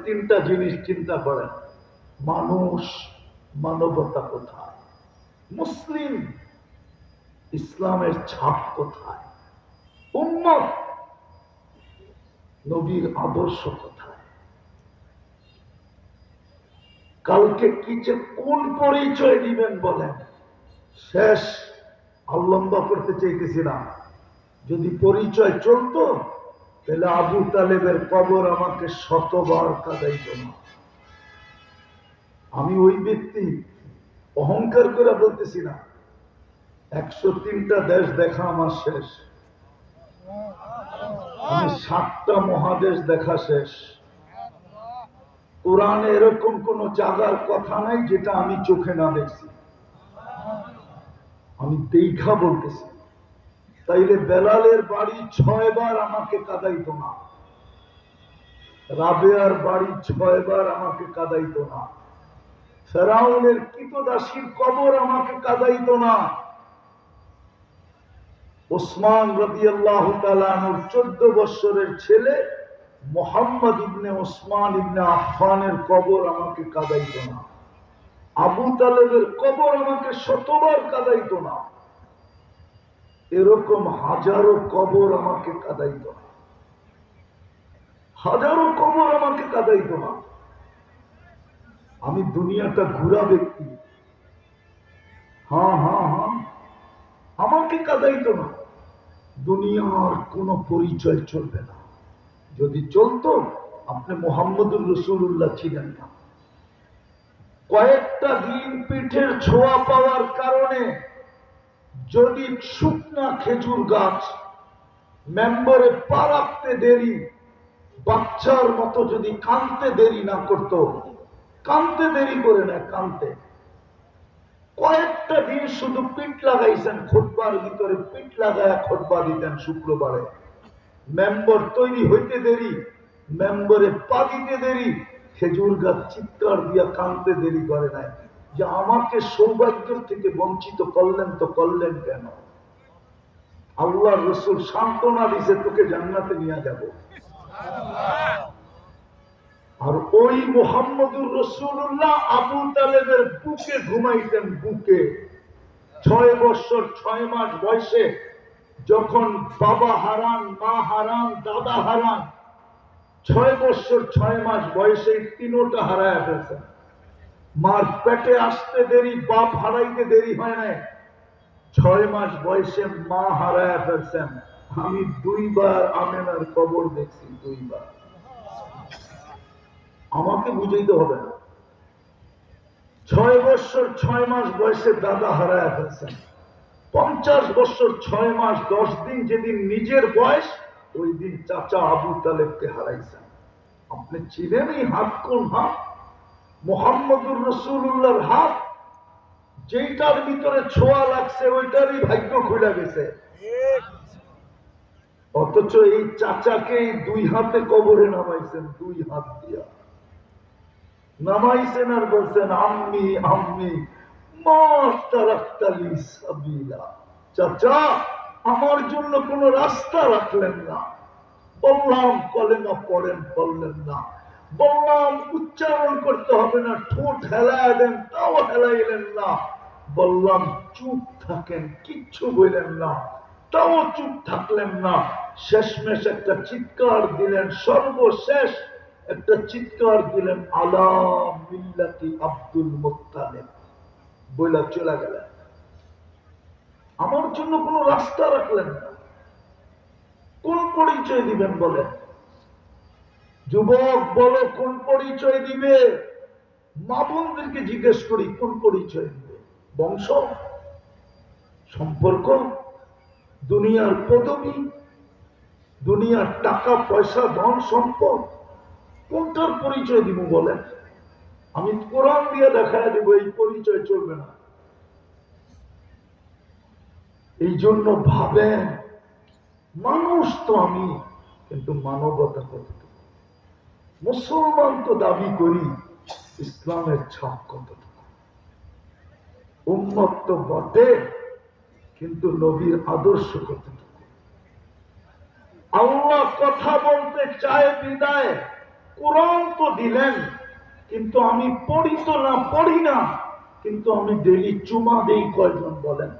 তিনটা জিনিস চিন্তা করেন। মানুষ, মানবতা কোথায়? মুসলিম, ইসলামের ছাপ কোথায়? উম্মত, নবীর আদর্শ কোথায়? কালকে কি যে কোন পরিচয় দিবেন বলেন? শেষ। আর লম্বা করতে চাইতেছি না। যদি পরিচয় চলতো তাহলে আবু তালেবের কবর আমাকে শতবার কাঁদাইত না। আমি ওই ব্যক্তি, অহংকার করে বলতেছি না। 103টা দেশ দেখা আমার শেষ। আমি 7টা মহাদেশ দেখা শেষ। কোরআনে এরকম কোন জায়গার কথা নাই যেটা আমি চোখে না দেখছি। আমি দেখা বলতেছি। তাইলে বেলালের বাড়ি 6 বার আমাকে কাঁদাইতো না, রাবেয়ার বাড়ি 6 বার আমাকে কাঁদাইতো না, ফেরাউনের কৃতদাসীর কবর আমাকে কাঁদাইতো না, ওসমান রাদিয়াল্লাহু তাআলা আনহুর 14 বছরের ছেলে মুহাম্মদ ইবনে ওসমান ইবনে আফফানের কবর আমাকে কাঁদাইতো না, আবু তালেবের কবর আমাকে শতবার কাঁদাইতো না। এরকম হাজারো কবর আমাকে কাঁদাইতো না, হাজারো কবর আমাকে কাঁদাইতো না। আমি দুনিয়াটা ঘুরা ব্যক্তি। হ্যাঁ হ্যাঁ হ্যাঁ, আমাকে কাঁদাইতো না। দুনিয়ার কোন পরিচয় চলবে না। যদি চলতো আপনি মুহাম্মদুর রাসূলুল্লাহ ছিলেন না। কয়েকটা দিন পিঠের ছোঁয়া পাওয়ার কারণে যদি শুকনা খেজুর গাছ মেম্বরে পা রাখতে দেরি, বাচ্চার মতো যদি কাঁদতে দেরি না করত, কাঁদতে দেরি করে না, কাঁদতে কয়েকটা দিন শুধু পিঠ লাগাইছেন, খুতবার ভিতরে পিঠ লাগায় খুতবা দিতেন শুক্রবারে। মেম্বর তৈরি হইতে দেরি, মেম্বরে পা দিতে দেরি, খেজুর গাছ চিৎকার দিয়া কাঁদতে দেরি করে নাই যে আমাকে সৌভাগ্য থেকে বঞ্চিত করলেন। তো করলেন কেন? আল্লাহ রসুল সান্ত্বনা দিছে, তোকে জান্নাতে নিয়ে যাব। আর ওই মুহাম্মদুর রাসূলুল্লাহ আবু তালেবের বুকে ঘুমাইতেন, বুকে। 6 বছর 6 মাস বয়সে যখন বাবা হারান, মা হারান, দাদা হারান, 6 বছর 6 মাস বয়সে তিনোটা হারায় ফেলছেন। মার পেটে আসতে দেরি, বাপ হারাইতে দেরি হয় নাই। 6 মাস বয়সে মা হারায় ফেলছেন। আমি 2 বার আমেনার কবর দেখছি, 2 বার। আমাকে বুঝাইতে হবে না। 6 বছর 6 মাস বয়সে দাদা হারায় ফেলছেন। 50 বছর 6 মাস 10 দিন যেদিন নিজের বয়স, ওই দিন চাচা আবু তালেবকে হারাইছেন। আপনি চিনেন এই হাত কোন হাত? মুহাম্মদুর রাসূলুল্লাহর হাত। যেটার ভিতরে ছোঁয়া লাগছে ওইটারই ভাগ্য খুলে গেছে। অথচ এই চাচাকে এই 2 হাতে কবরে নামাইছেন, 2 হাত দিয়া নামাইছেন। আর বলছেন আম্মি আম্মি মা তারাক্তালি সাবিলা। চাচা, আমার জন্য কোন রাস্তা রাখলেন না। বললাম কলেমা পড়েন, বললেন না। বললাম উচ্চারণ করতে হবে না, ঠোঁট হেলায় দেন, তাও হেলাইলেন না। বললাম চুপ থাকেন, কিচ্ছু বললেন না, তাও চুপ থাকলেন না। শেষমেশ একটা চিৎকার দিলেন, সর্বশেষ একটা চিৎকার দিলেন, আলা মিল্লাতি আব্দুল মুত্তালিব, বইলা চলে গেলেন। আমার জন্য কোন রাস্তা রাখলেন না। কোন পরিচয় দিবেন বলেন? যুবক বলো, কোন পরিচয় দিবে? মা বোনদেরকে জিজ্ঞেস করি, কোন পরিচয় দিবে? বংশ, সম্পর্ক, দুনিয়ার পদবি, দুনিয়ার টাকা পয়সা, ধন সম্পদ, কোনটার পরিচয় দিব বলেন? আমি কোরআন দিয়ে দেখায় দিব, এই পরিচয় চলবে না। এই জন্য ভাবেন, মানুষ তো আমি, কিন্তু মানবতা কতটুকু? মুসলমান তো দাবি করি, ইসলামের ছাপ কতটুকু? উম্মত তো বটে, কিন্তু নবীর আদর্শ কতটুকু? আল্লাহ কথা বলতে চায় বিদায়, কোরআন তো দিলেন, কিন্তু আমি পড়ি তো না, পড়ি না, কিন্তু আমি ডেলি চুমা দেই কয়জন বলেন?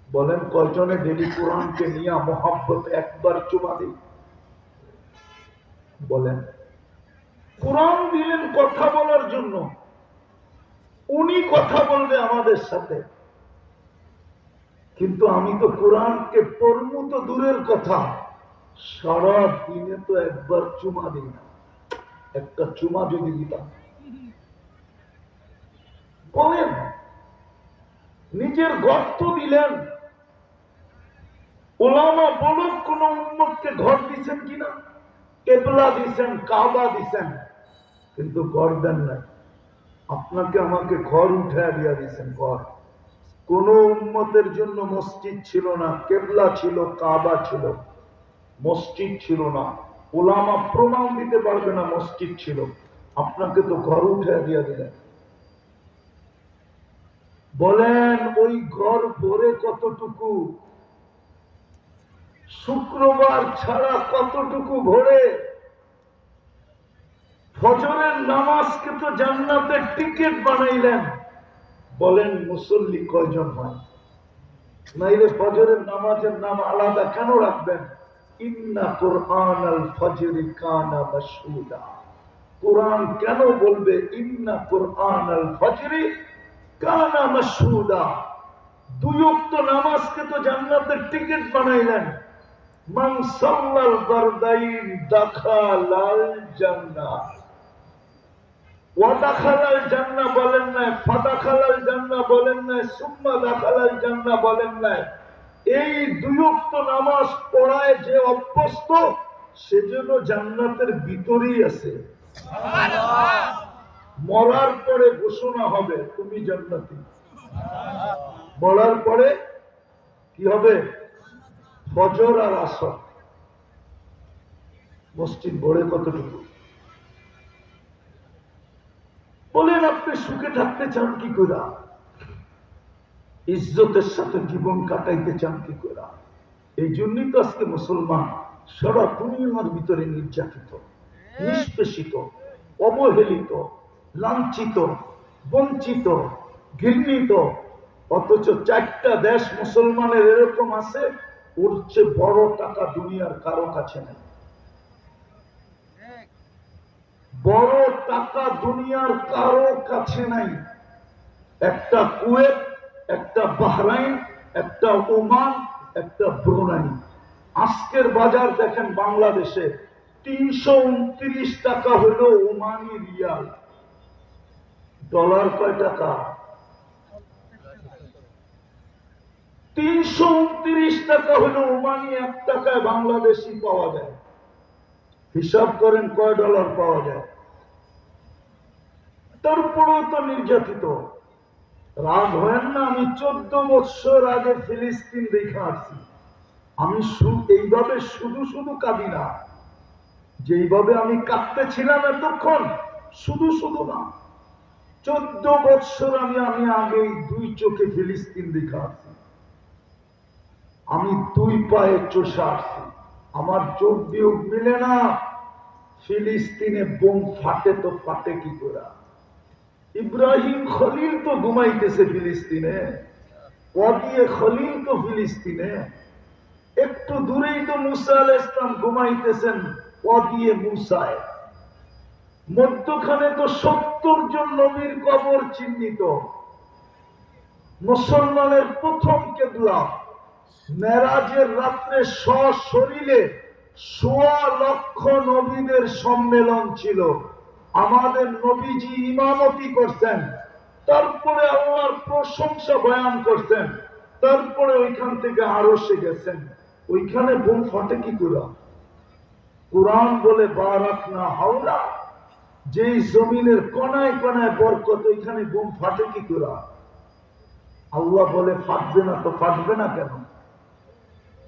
বলেন কয়জনে ডেলি কোরআনকে নিয়ে মোহাব্বত একবার চুমা দিই? বলেন। কোরআন দিলেন কথা বলার জন্য, উনি কথা বলবে আমাদের সাথে, কিন্তু আমি তো কোরআনকে পড়বো তো দূরের কথা, সারা দিনে তো একবার চুমা দিই না। একটা চুমা যদি দিতাম। বলেন, নিজের ঘর তো দিলেন, ওলামা বলুক কোন উম্মতকে ঘর দিচ্ছেন কিনা? কেবলা দিচ্ছেন, কাবা দিচ্ছেন, কিন্তু ঘর দেন নাই। আপনাকে আমাকে ঘর উঠায় দিয়া দিচ্ছেন। ঘর কোন উম্মতের জন্য মসজিদ ছিল না, কেবলা ছিল, কাবা ছিল, মসজিদ ছিল না। ওলামা প্রমাণ দিতে পারবে না মসজিদ ছিল। আপনাকে তো ঘর উঠায় দিয়া দিলেন। বলেন ওই ঘর ভরে কতটুকু? শুক্রবার ছাড়া কতটুকু ভরে? ফজরের নামাজকে তো জান্নাতের টিকিট বানাইলেন। বলেন মুসল্লি কয়জন হয়? নাইলে ফজরের নামাজের নাম আলাদা কেন রাখবেন? ইন্না কুরআন আল ফজরি কানা মাশহুদা। কোরআন কেন বলবে ইন্না কুরআন আল ফজরি কানা মাশহুদা? দুই ওয়াক্ত নামাজকে তো জান্নাতের টিকিট বানাইলেন। মান সাল্লাল বারদাইন দাখালাল জান্নাহ। ওয়াদাখালাল জান্নাহ বলেন না, ফাদাখালাল জান্নাহ বলেন না, সুম্মা দাখালাল জান্নাহ বলেন না। এই দুই ওয়াক্ত নামাজ পড়ায় যে অভ্যস্ত, সেজন্য জান্নাতের ভিতরেই আছে। মরার পরে ঘোষণা হবে তুমি জান্নাতি। মরার পরে কি হবে? ফজর আর আসর। মসজিদ ভরে কতটুকু? বলেন আপনি সুখে থাকতে চান কি করে? ইজ্জতের সাথে জীবন কাটাইতে চান কি করে? এই জন্যই তো আজকে মুসলমান সারা দুনিয়ার ভিতরে নির্যাতিত, নিষ্পেষিত, অবহেলিত, লাঞ্ছিত, বঞ্চিত, ঘৃণিত। অথচ 4টা দেশ মুসলমানের এরকম আছে, ওর চেয়ে বড় টাকা দুনিয়ার কারো কাছে নেই। বড় টাকা দুনিয়ার কারো কাছে নাই। একটা কুয়েত, একটা বাহরাইন, একটা ওমান, একটা ব্রুনাই। আজকের বাজার দেখেন বাংলাদেশে 329 টাকা হলো ওমানি রিয়াল। ডলার কয় টাকা? 329 টাকা হলো ওমানি। 1 টাকায় বাংলাদেশি পাওয়া যায়। হিসাব করেন কয় ডলার পাওয়া যায়। তারপরেও তো নির্যাতিত। রাগ হয় না? আমি 14 বছর আগে ফিলিস্তিন দেখে আসছি। আমি এইভাবে শুধু শুধু কাঁদি না, যেইভাবে আমি কাঁদতেছিলাম এতক্ষণ, শুধু শুধু না। 14 বছর আমি আগে 2 চোখে ফিলিস্তিন দেখে আসছি। আমি 2 পায়ে চষে আসছি। আমার চোখ দিয়ে মিলে না। ফিলিস্তিনে বোম ফাটে তো ফাটে কি করে? ইব্রাহিম খলিল তো ঘুমাইতেছে ফিলিস্তিনে, ওয়াদিয়ে খলিল তো ফিলিস্তিনে। একটু দূরেই তো মুসা আলাইহিস সালাম ঘুমাইতেছেন ওয়াদিয়ে মুসায়। মধ্যখানে তো 70 জন নবীর কবর চিহ্নিত। মুসলমানের প্রথম কেবলা। মেরাজের রাত্রে সশরীরে 1.25 লক্ষ নবীদের সম্মেলন ছিল। আমাদের নবীজি ইমামতি করছেন, তারপরে আল্লাহর প্রশংসা বয়ান করছেন, তারপরে ওইখান থেকে আরশে গেছেন। ওইখানে বোম ফাটে কি করে? কোরআন বলে বারাকনা হাওলা, যেই জমিনের কোনায় কোনায় বরকত, ওইখানে বোম ফাটে কি করে? আল্লাহ বলে ফাটবে না। তো ফাটবে না কেন?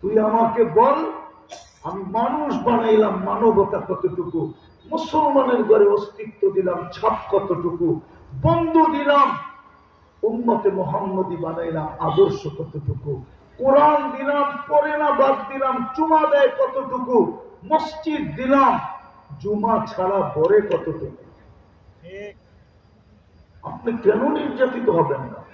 তুই আমাকে বল। আমি মানুষ বানাইলাম, মানবতা কতটুকু? মুসলমানের ঘরে অস্তিত্ব দিলাম, ছাপ কতটুকু? বন্ধু দিলাম, উম্মতে মুহাম্মদী বানাইলাম, আদর্শ কতটুকু? কোরআন দিলাম, পড়ে না বাদ দিলাম, চুমা দেয় কতটুকু? মসজিদ দিলাম, জুমা ছাড়া পরে কতটুকু? ঠিক। আপনি কেন নির্যাতিত হবেন না?